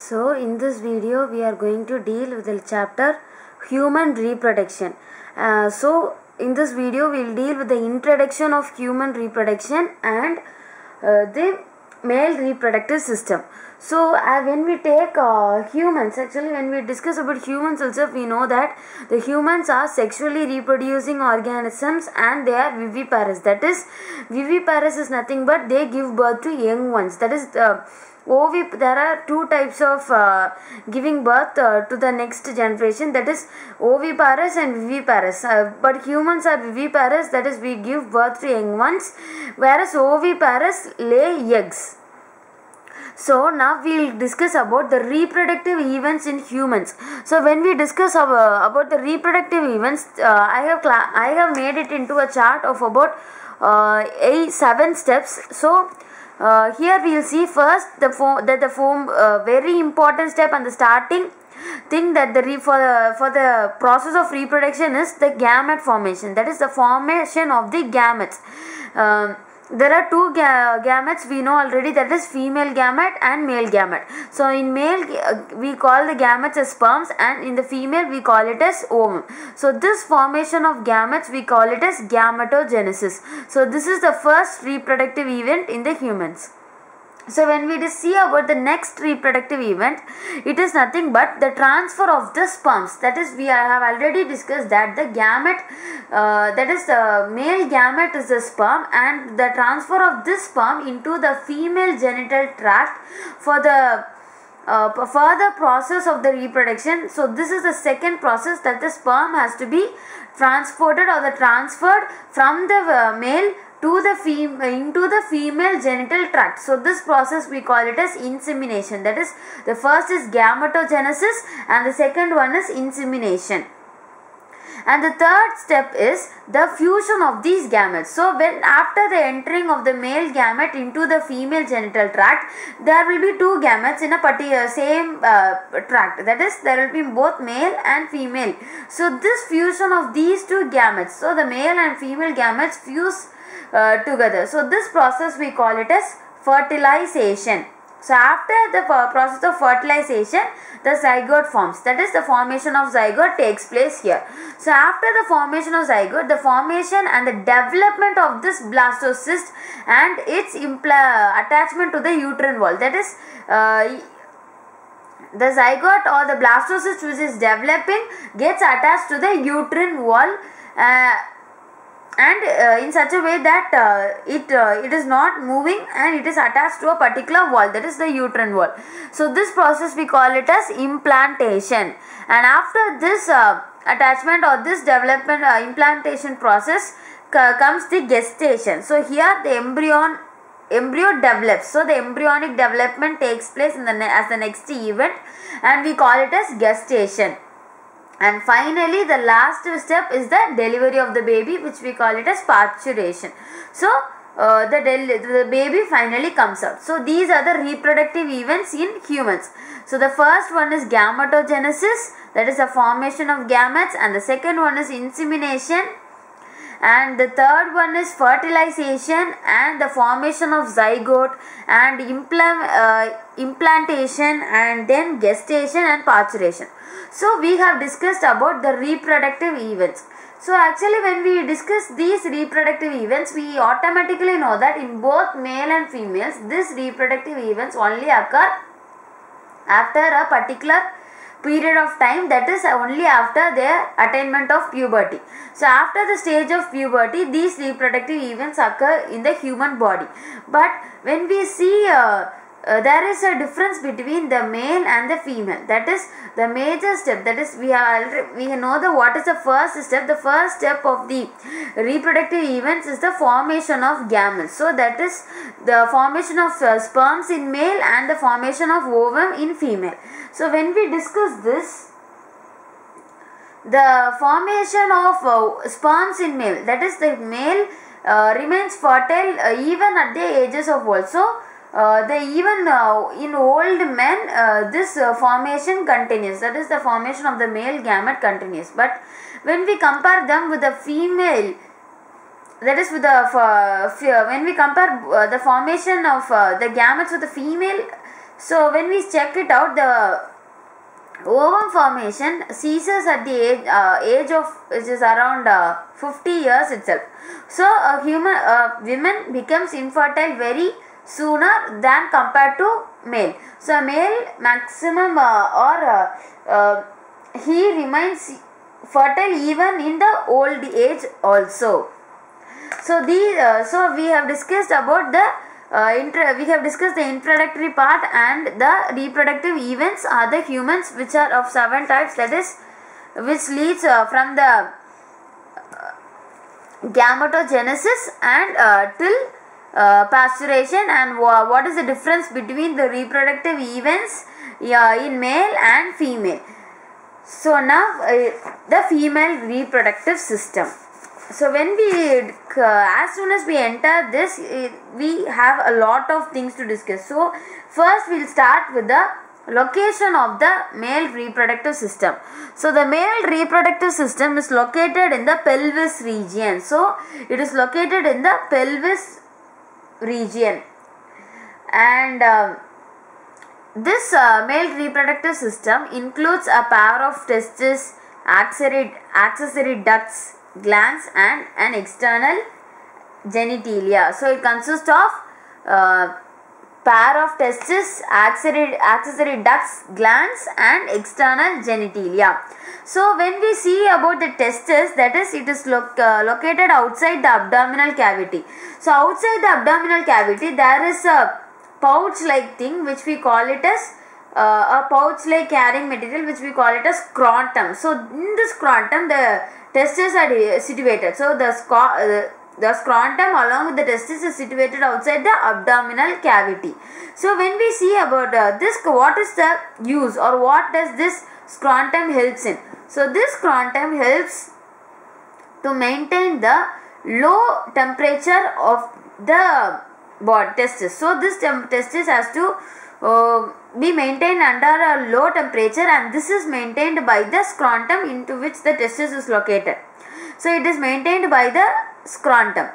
So in this video we are going to deal with the chapter human reproduction. So in this video we will deal with the introduction of human reproduction and the male reproductive system. So when we take humans, actually when we discuss about humans also, we know that the humans are sexually reproducing organisms and they are viviparous. That is, viviparous is nothing but they give birth to young ones. That is there are two types of giving birth to the next generation, that is oviparous and viviparous. But humans are viviparous, that is we give birth to young ones, whereas oviparous lay eggs. So now we will discuss about the reproductive events in humans. So when we discuss about the reproductive events, I have made it into a chart of about 7 steps. So here we will see first the very important step and the starting thing that for the process of reproduction is the gamete formation. That is the formation of the gametes. There are two gametes we know already, that is female gamete and male gamete. So in male we call the gametes as sperms and in the female we call it as ovum. So this formation of gametes we call it as gametogenesis. So this is the first reproductive event in the humans. So when we see about the next reproductive event, it is nothing but the transfer of the sperms. That is, we have already discussed that the gamete, that is the male gamete is the sperm, and the transfer of this sperm into the female genital tract for the further process of the reproduction. So this is the second process, that the sperm has to be transported or transferred from the male to the into the female genital tract. So this process we call it as insemination. That is, the first is gametogenesis and the second one is insemination. And the third step is the fusion of these gametes. So when after the entering of the male gamete into the female genital tract, there will be two gametes in a particular same tract. That is, there will be both male and female. So this fusion of these two gametes, so the male and female gametes fuse together. So this process we call it as fertilization. So after the process of fertilization, the zygote forms. That is, the formation of zygote takes place here. So after the formation of zygote, the formation and the development of this blastocyst and its attachment to the uterine wall. That is, the zygote or the blastocyst which is developing gets attached to the uterine wall and in such a way that it is not moving and it is attached to a particular wall, that is the uterine wall. So this process we call it as implantation. And after this attachment or this development implantation process comes the gestation. So here the embryo develops. So the embryonic development takes place in as the next event, and we call it as gestation. And finally the last step is the delivery of the baby, which we call it as parturition. So the baby finally comes out. So these are the reproductive events in humans. So the first one is gametogenesis, that is the formation of gametes, and the second one is insemination, and the third one is fertilization and the formation of zygote and implantation, and then gestation and parturition. So we have discussed about the reproductive events. So actually when we discuss these reproductive events, we automatically know that in both male and females, these reproductive events only occur after a particular period of time, that is only after their attainment of puberty. So after the stage of puberty, these reproductive events occur in the human body. But when we see there is a difference between the male and the female. That is the major step. That is, we know what is the first step. The first step of the reproductive events is the formation of gametes. So that is the formation of sperms in male and the formation of ovum in female. So when we discuss this, the formation of sperms in male, that is the male remains fertile even at the ages of old. So in old men this formation continues, that is the formation of the male gamete continues. But when we compare them with the female, that is with the when we compare the formation of the gametes with the female So when we check it out, the ovum formation ceases at the age of which is around 50 years itself. So a women becomes infertile very sooner than compared to male. So a male maximum he remains fertile even in the old age also. So so we have discussed about the we have discussed the introductory part, and the reproductive events are the humans, which are of 7 types, that is which leads from the gametogenesis and till pasteurization. And what is the difference between the reproductive events in male and female. So now the female reproductive system. So when we as soon as we enter this, we have a lot of things to discuss. So first we'll start with the location of the male reproductive system. So the male reproductive system is located in the pelvis region. So it is located in the pelvis region, and this male reproductive system includes a pair of testes, accessory ducts, glands, and an external genitalia. So it consists of pair of testes, accessory ducts, glands, and external genitalia. So when we see about the testes, that is, it is located outside the abdominal cavity. So outside the abdominal cavity there is a pouch like thing which we call it as a pouch like carrying material which we call it as scrotum. So in this scrotum the testes are situated. So the scrotum along with the testes is situated outside the abdominal cavity. So when we see about this, what is the use or what does this scrotum helps in? So this scrotum helps to maintain the low temperature of the testis. So this testis has to be maintained under a low temperature, and this is maintained by the scrotum into which the testis is located. So it is maintained by the scrotum.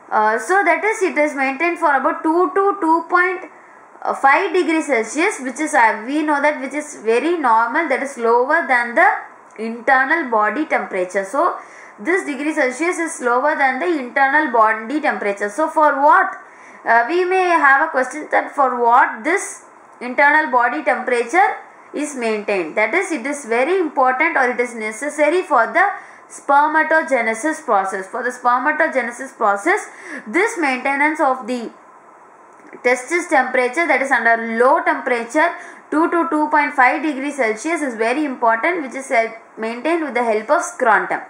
So that is, it is maintained for about 2 to 2.5 degrees Celsius, which is we know that which is very normal, that is lower than the internal body temperature. So this degree Celsius is lower than the internal body temperature. So for what we may have a question that for what this internal body temperature is maintained, that is, it is very important or it is necessary for the spermatogenesis process. For the spermatogenesis process, this maintenance of the testis temperature, that is under low temperature 2 to 2.5 degrees Celsius, is very important, which is maintained with the help of scrotum.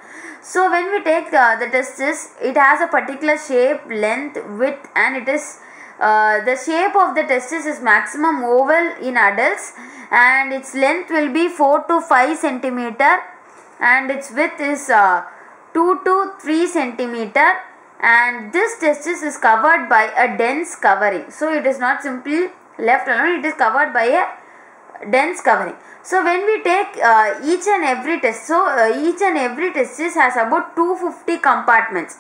So when we take the testis, it has a particular shape, length, width, and it is the shape of the testis is maximum oval in adults, and its length will be 4 to 5 centimeter, and its width is 2 to 3 centimeter, and this testis is covered by a dense covering. So it is not simply left alone, it is covered by a dense covering. So when we take each and every testis has about 250 compartments.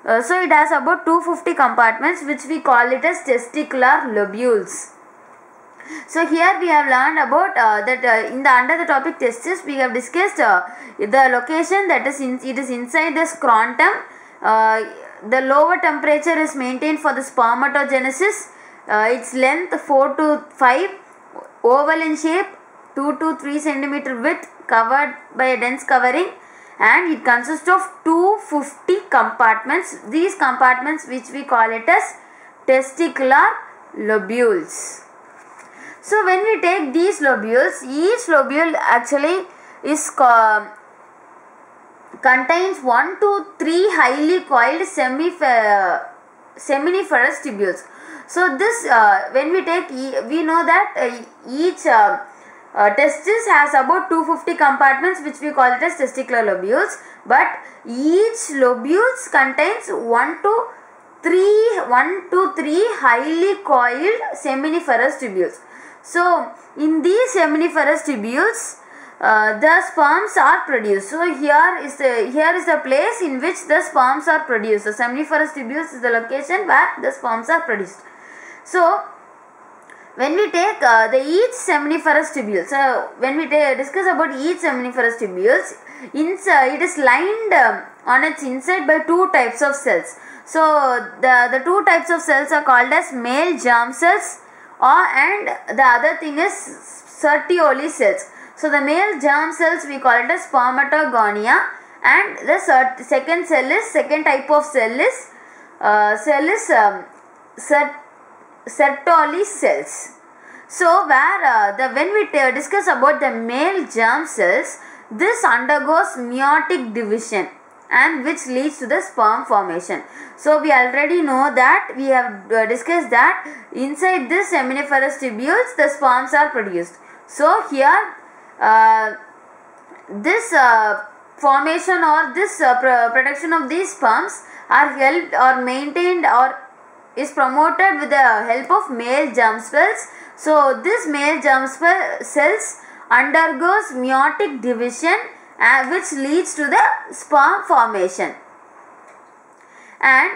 So it has about 250 compartments, which we call it as testicular lobules. So here we have learned about under the topic testis, we have discussed the location, that is it is inside the scrotum. The lower temperature is maintained for the spermatogenesis. Its length 4 to 5, oval in shape, 2 to 3 centimeter width, covered by a dense covering, and it consists of 250 compartments. These compartments, which we call it as testicular lobules. So when we take these lobules, each lobule actually is contains 1 to 3 highly coiled seminiferous tubules. So this when we take, we know that each testis has about 250 compartments, which we call it as testicular lobules, but each lobules contains 1 to 3 highly coiled seminiferous tubules. So in these seminiferous tubules the sperms are produced. So here is the place in which the sperms are produced. The seminiferous tubules is the location where the sperms are produced. So when we take each seminiferous tubule, so when we discuss about each seminiferous tubules, it is lined on its inside by two types of cells. So the two types of cells are called as male germ cells, and the other thing is Sertoli cells. So the male germ cells we call it as spermatogonia, and the second type of cell is Sertoli cells. So when we discuss about the male germ cells, this undergoes meiotic division, and which leads to the sperm formation. So we already know that, we have discussed that inside this seminiferous tubules the sperms are produced. So here this formation or this production of these sperms are helped or maintained or is promoted with the help of male germ cells. So this male germ cells undergoes meiotic division, which leads to the sperm formation. And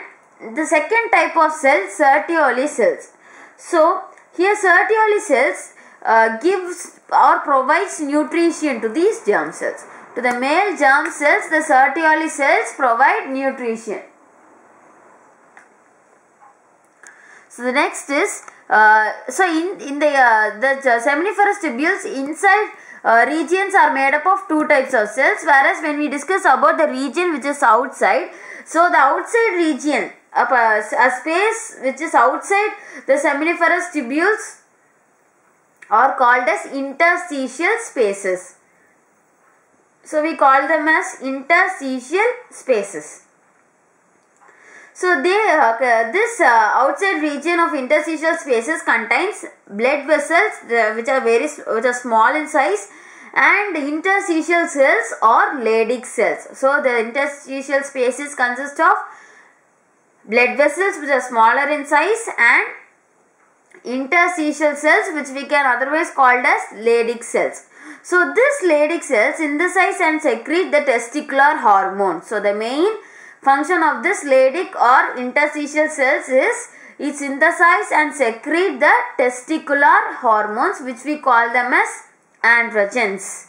the second type of cell, Sertoli cells. So here Sertoli cells gives or provides nutrition to these germ cells. To the male germ cells, the Sertoli cells provide nutrition. So the next is in the seminiferous tubules inside regions are made up of two types of cells, whereas when we discuss about the region which is outside, so the outside region, a space which is outside the seminiferous tubules are called as interstitial spaces. So we call them as interstitial spaces. So this outside region of interstitial spaces contains blood vessels which are small in size, and interstitial cells or Leydig cells. So the interstitial spaces consist of blood vessels which are smaller in size and interstitial cells which we can otherwise called as Leydig cells. So this Leydig cells synthesize and secrete the testicular hormone. So the main function of this Leydig or interstitial cells is it synthesize and secrete the testicular hormones, which we call them as androgens.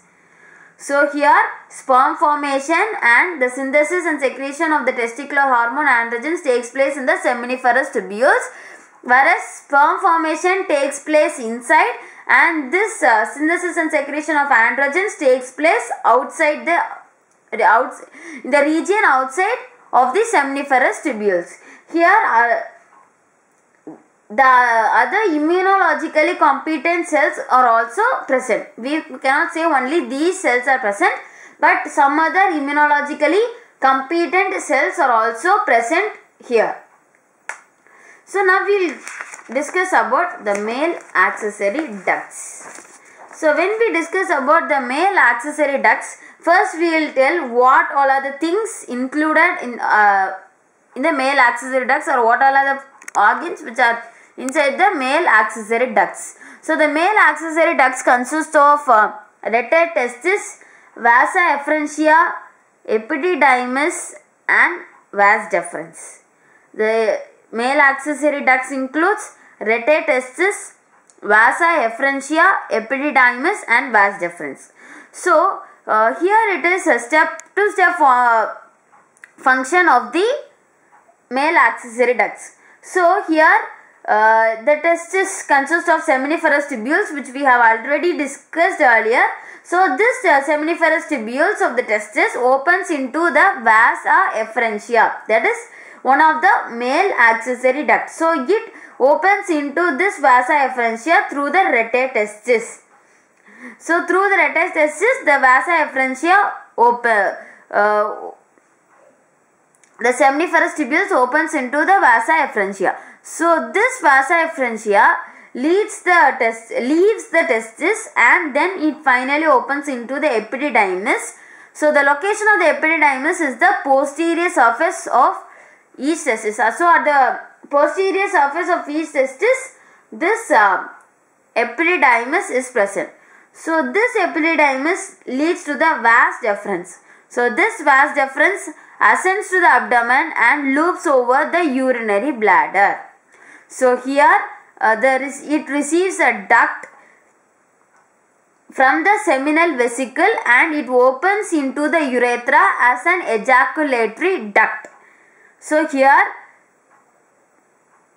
So here sperm formation and the synthesis and secretion of the testicular hormone androgens takes place in the seminiferous tubules, whereas sperm formation takes place inside, and this synthesis and secretion of androgens takes place outside in the region outside of the seminiferous tubules. Here the other immunologically competent cells are also present. We cannot say only these cells are present, but some other immunologically competent cells are also present here. So now we will discuss about the male accessory ducts. So when we discuss about the male accessory ducts, first we will tell what all are the things included in the male accessory ducts, or what all are the organs which are inside the male accessory ducts. So the male accessory ducts consist of rete testis, vasa efferentia, epididymis and vas deferens. The male accessory ducts includes rete testis, vasa efferentia, epididymis and vas deferens. So here it is a step-to-step function of the male accessory ducts. So here the testis consists of seminiferous tubules, which we have already discussed earlier. So this seminiferous tubules of the testis opens into the vasa efferentia, that is one of the male accessory ducts. So it opens into this vasa efferentia through the rete testis. So through the rete testis, the vasa efferentia the seminiferous tubules opens into the vasa efferentia. So this vasa efferentia leaves the testis, and then it finally opens into the epididymis. So the location of the epididymis is the posterior surface of each testis. So at the posterior surface of each testis, this epididymis is present. So this epididymis leads to the vas deferens. So this vas deferens ascends to the abdomen and loops over the urinary bladder. So here it receives a duct from the seminal vesicle and it opens into the urethra as an ejaculatory duct. So here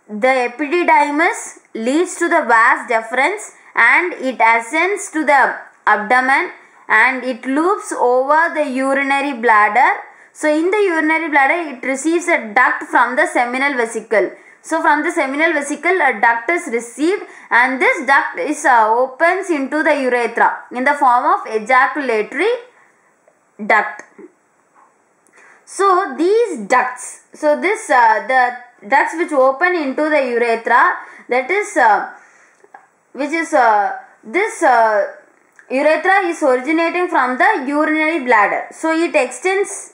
the epididymis leads to the vas deferens and it ascends to the abdomen and it loops over the urinary bladder. So in the urinary bladder it receives a duct from the seminal vesicle. So from the seminal vesicle a duct is received and this duct is opens into the urethra in the form of ejaculatory duct. So these ducts, so this the ducts which open into the urethra, that is this urethra is originating from the urinary bladder. So it extends.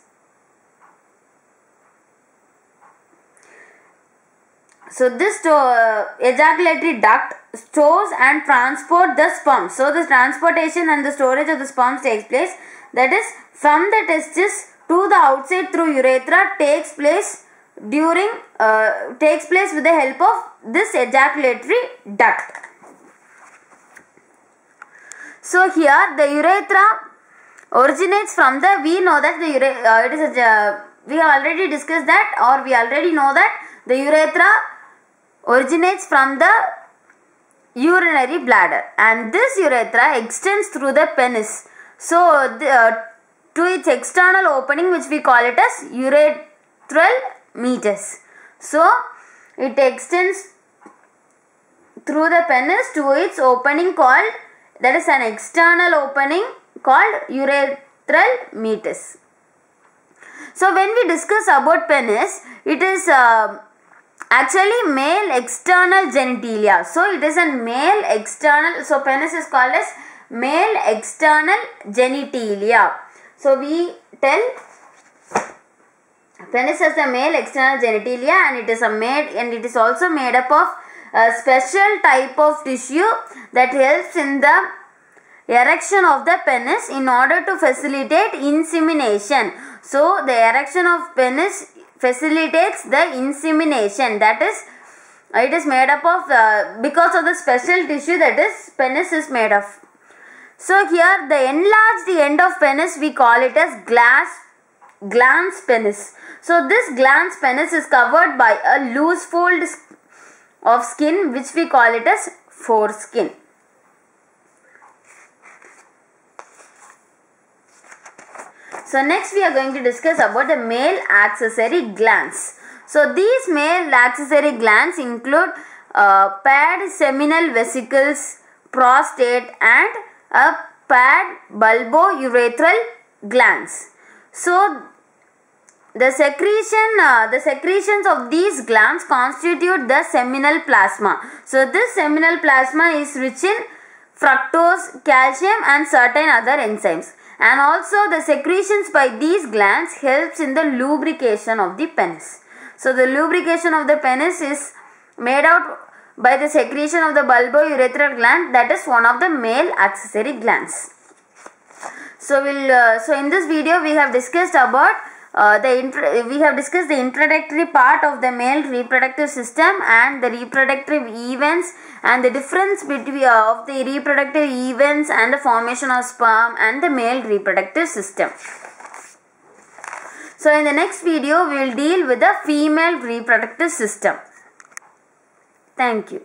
So this ejaculatory duct stores and transport the sperm. So the transportation and the storage of the sperms takes place. That is from the testis to the outside through urethra takes place with the help of this ejaculatory duct. So here the urethra originates from the, we know that the we have already discussed that, or we already know that the urethra originates from the urinary bladder and this urethra extends through the penis. So to its external opening, which we call it as urethral meatus. So it extends through the penis to its opening called, that is an external opening called urethral meatus. So when we discuss about penis, it is actually male external genitalia. So it is a male external, so penis is called as male external genitalia. So we tell penis as a male external genitalia and it is also made up of a special type of tissue that helps in the erection of the penis in order to facilitate insemination. So the erection of penis facilitates the insemination, that is it is made up of because of the special tissue that is penis is made of. So here the enlarged end of penis, we call it as glans penis. So this glans penis is covered by a loose fold of skin which we call it as foreskin. So next we are going to discuss about the male accessory glands. So these male accessory glands include paired seminal vesicles, prostate and a paired bulbourethral glands. So the secretions of these glands constitute the seminal plasma. So this seminal plasma is rich in fructose, calcium and certain other enzymes. And also the secretions by these glands helps in the lubrication of the penis. So the lubrication of the penis is made out by the secretion of the bulbourethral gland, that is one of the male accessory glands. So in this video we have discussed about the introductory part of the male reproductive system and the reproductive events and the difference between of the reproductive events and the formation of sperm and the male reproductive system. So in the next video we will deal with the female reproductive system. Thank you.